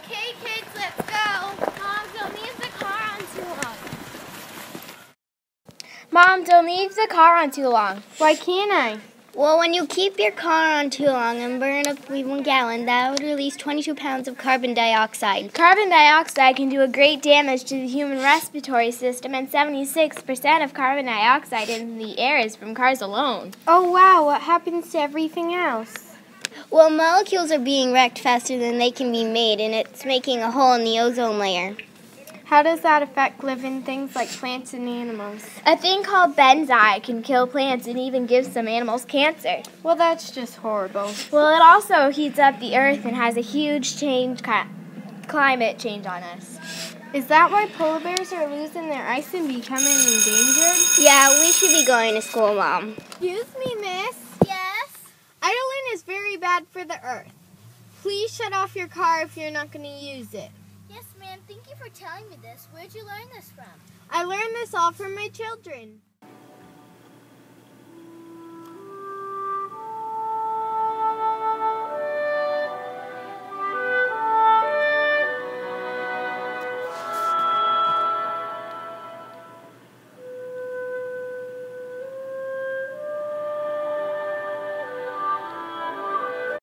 Okay, kids, let's go. Mom, don't leave the car on too long. Mom, don't leave the car on too long. Why can't I? Well, when you keep your car on too long and burn up 1 gallon, that would release 22 pounds of carbon dioxide. Carbon dioxide can do a great damage to the human respiratory system, and 76% of carbon dioxide in the air is from cars alone. Oh, wow, what happens to everything else? Well, molecules are being wrecked faster than they can be made, and it's making a hole in the ozone layer. How does that affect living things like plants and animals? A thing called benzene can kill plants and even give some animals cancer. Well, that's just horrible. Well, it also heats up the earth and has a huge climate change on us. Is that why polar bears are losing their ice and becoming endangered? Yeah, we should be going to school, Mom. Excuse me, miss. Yes? Idling is very bad for the earth. Please shut off your car if you're not going to use it. Yes, ma'am. Thank you for telling me this. Where'd you learn this from? I learned this all from my children.